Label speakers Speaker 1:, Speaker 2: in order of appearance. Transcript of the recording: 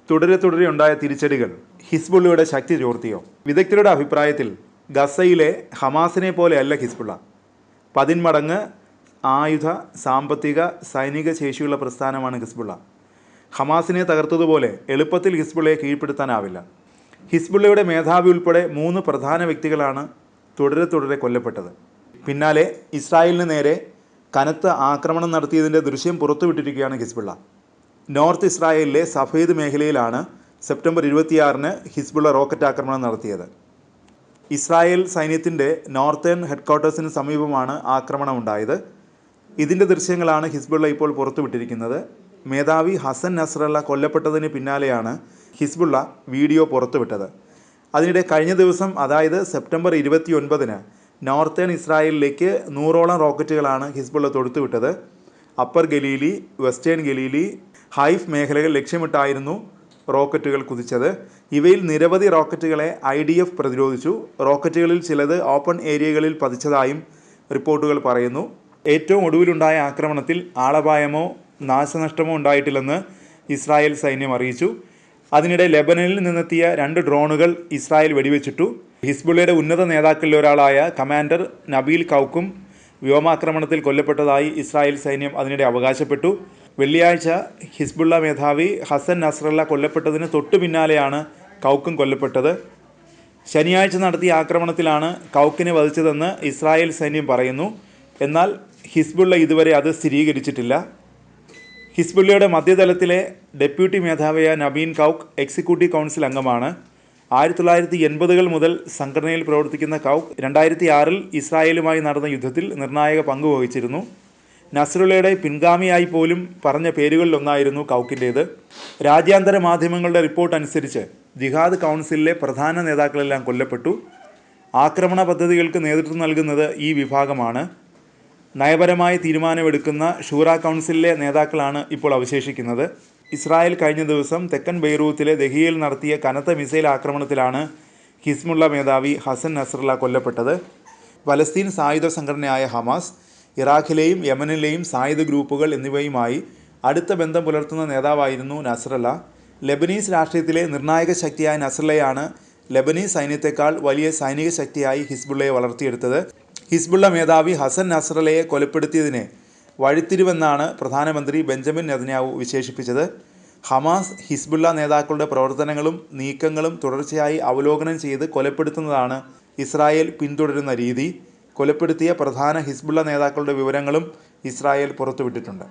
Speaker 1: തുടരെ ഉണ്ടായ തിരിച്ചടികൾ ഹിസ്ബുള്ളയുടെ ശക്തി ചോർത്തിയോ? വിദഗ്ധരുടെ അഭിപ്രായത്തിൽ ഗസയിലെ ഹമാസിനെ പോലെയല്ല ഹിസ്ബുള്ള. 10 മടങ്ങ് ആയുധ, സാമ്പത്തിക, സൈനിക ശേഷിയുള്ള പ്രസ്ഥാനമാണ് ഹിസ്ബുള്ള. ഹമാസിനെ തകർത്തതുപോലെ എളുപ്പത്തിൽ ഹിസ്ബുള്ളയെ കീഴ്പ്പെടുത്താനാവില്ല. ഹിസ്ബുള്ളയുടെ മേധാവി ഉൾപ്പെടെ 3 പ്രധാന വ്യക്തികളാണ് തുടരെ കൊല്ലപ്പെട്ടത്. പിന്നാലെ ഇസ്രായേലിന് നേരെ കനത്ത ആക്രമണം നടത്തിയതിൻ്റെ ദൃശ്യം പുറത്തുവിട്ടിരിക്കുകയാണ് ഹിസ്ബുള്ള. നോർത്ത് ഇസ്രായേലിലെ സഫേദ് മേഖലയിലാണ് സെപ്റ്റംബർ 26-ന് ഹിസ്ബുള്ള റോക്കറ്റ് ആക്രമണം നടത്തിയത്. ഇസ്രായേൽ സൈന്യത്തിൻ്റെ നോർത്തേൺ ഹെഡ്ക്വാർട്ടേഴ്സിന് സമീപമാണ് ആക്രമണം ഉണ്ടായത്. ഇതിൻ്റെ ദൃശ്യങ്ങളാണ് ഹിസ്ബുള്ള ഇപ്പോൾ പുറത്തുവിട്ടിരിക്കുന്നത്. മേധാവി ഹസൻ നസ്രല്ല കൊല്ലപ്പെട്ടതിന് പിന്നാലെയാണ് ഹിസ്ബുള്ള വീഡിയോ പുറത്തുവിട്ടത്. അതിനിടെ കഴിഞ്ഞ ദിവസം, അതായത് സെപ്റ്റംബർ 29-ന് നോർത്തേൺ ഇസ്രായേലിലേക്ക് 100ഓളം റോക്കറ്റുകളാണ് ഹിസ്ബുള്ള തൊടുത്തുവിട്ടത്. Upper Galilee, western Galilee, Haifa മേഖലകൾ ലക്ഷ്യമിട്ടായിരുന്നു റോക്കറ്റുകൾ കുതിച്ചത്. ഇവയിൽ നിരവധി റോക്കറ്റുകളെ IDF പ്രതിരോധിച്ചു. റോക്കറ്റുകളിൽ ചിലത് ഓപ്പൺ ഏരിയകളിൽ പതിച്ചതായും റിപ്പോർട്ടുകൾ പറയുന്നു. ഏറ്റവും ഒടുവിലുണ്ടായ ആക്രമണത്തിൽ ആളപായമോ നാശനഷ്ടമോ ഉണ്ടായിട്ടില്ലെന്ന് ഇസ്രായേൽ സൈന്യം അറിയിച്ചു. അതിനിടെ ലെബനനിൽ നിന്നെത്തിയ 2 ഡ്രോണുകൾ ഇസ്രായേൽ വെടിവെച്ചിട്ടു. ഹിസ്ബുള്ളയുടെ ഉന്നത നേതാക്കളിൽ ഒരാളായ കമാൻഡർ നബീൽ കൗക്കും വ്യോമാക്രമണത്തിൽ കൊല്ലപ്പെട്ടതായി ഇസ്രായേൽ സൈന്യം അതിനിടെ അവകാശപ്പെട്ടു. വെള്ളിയാഴ്ച ഹിസ്ബുള്ള മേധാവി ഹസൻ നസ്രല്ല കൊല്ലപ്പെട്ടതിന് തൊട്ടു പിന്നാലെയാണ് കൗക്കും കൊല്ലപ്പെട്ടത്. ശനിയാഴ്ച നടത്തിയ ആക്രമണത്തിലാണ് കൗക്കിനെ വധിച്ചതെന്ന് ഇസ്രായേൽ സൈന്യം പറയുന്നു. എന്നാൽ ഹിസ്ബുള്ള ഇതുവരെ അത് സ്ഥിരീകരിച്ചിട്ടില്ല. ഹിസ്ബുള്ളയുടെ മധ്യതലത്തിലെ ഡെപ്യൂട്ടി മേധാവിയായ നബീൻ കൗക്ക് എക്സിക്യൂട്ടീവ് കൗൺസിൽ അംഗമാണ്. 1980-കൾ മുതൽ സംഘടനയിൽ പ്രവർത്തിക്കുന്ന കൗക്ക് 2006-ൽ ഇസ്രായേലുമായി നടന്ന യുദ്ധത്തിൽ നിർണായക പങ്ക് വഹിച്ചിരുന്നു. നസ്രുള്ളയുടെ പിൻഗാമിയായി പോലും പറഞ്ഞ പേരുകളിലൊന്നായിരുന്നു കൗക്കിൻ്റേത്. രാജ്യാന്തര മാധ്യമങ്ങളുടെ റിപ്പോർട്ട് അനുസരിച്ച് ജിഹാദ് കൗൺസിലിലെ പ്രധാന നേതാക്കളെല്ലാം കൊല്ലപ്പെട്ടു. ആക്രമണ പദ്ധതികൾക്ക് നേതൃത്വം നൽകുന്നത് ഈ വിഭാഗമാണ്. നയപരമായ തീരുമാനമെടുക്കുന്ന ഷൂറ കൗൺസിലിലെ നേതാക്കളാണ് ഇപ്പോൾ അവശേഷിക്കുന്നത്. ഇസ്രായേൽ കഴിഞ്ഞ ദിവസം തെക്കൻ ബെയ്റൂത്തിലെ ദഹിയയിൽ നടത്തിയ കനത്ത മിസൈൽ ആക്രമണത്തിലാണ് ഹിസ്ബുള്ള മേധാവി ഹസൻ നസ്രല്ല കൊല്ലപ്പെട്ടത്. പലസ്തീൻ സായുധ സംഘടനയായ ഹമാസ്, ഇറാഖിലെയും യമനിലെയും സായുധ ഗ്രൂപ്പുകൾ എന്നിവയുമായി അടുത്ത ബന്ധം പുലർത്തുന്ന നേതാവായിരുന്നു നസ്രല്ല. ലെബനീസ് രാഷ്ട്രീയത്തിലെ നിർണായക ശക്തിയായ നസ്രല്ലയാണ് ലെബനീസ് സൈന്യത്തെക്കാൾ വലിയ സൈനിക ശക്തിയായി ഹിസ്ബുള്ളയെ വളർത്തിയെടുത്തത്. ഹിസ്ബുള്ള മേധാവി ഹസൻ നസ്രല്ലയെ കൊലപ്പെടുത്തിയതിനെ വഴിത്തിരിവെന്നാണ് പ്രധാനമന്ത്രി ബെഞ്ചമിൻ നെതന്യാഹു വിശേഷിപ്പിച്ചത്. ഹമാസ്, ഹിസ്ബുള്ള നേതാക്കളുടെ പ്രവർത്തനങ്ങളും നീക്കങ്ങളും തുടർച്ചയായി അവലോകനം ചെയ്ത് കൊലപ്പെടുത്തുന്നതാണ് ഇസ്രായേൽ പിന്തുടരുന്ന രീതി. കൊലപ്പെടുത്തിയ പ്രധാന ഹിസ്ബുള്ള നേതാക്കളുടെ വിവരങ്ങളും ഇസ്രായേൽ പുറത്തുവിട്ടിട്ടുണ്ട്.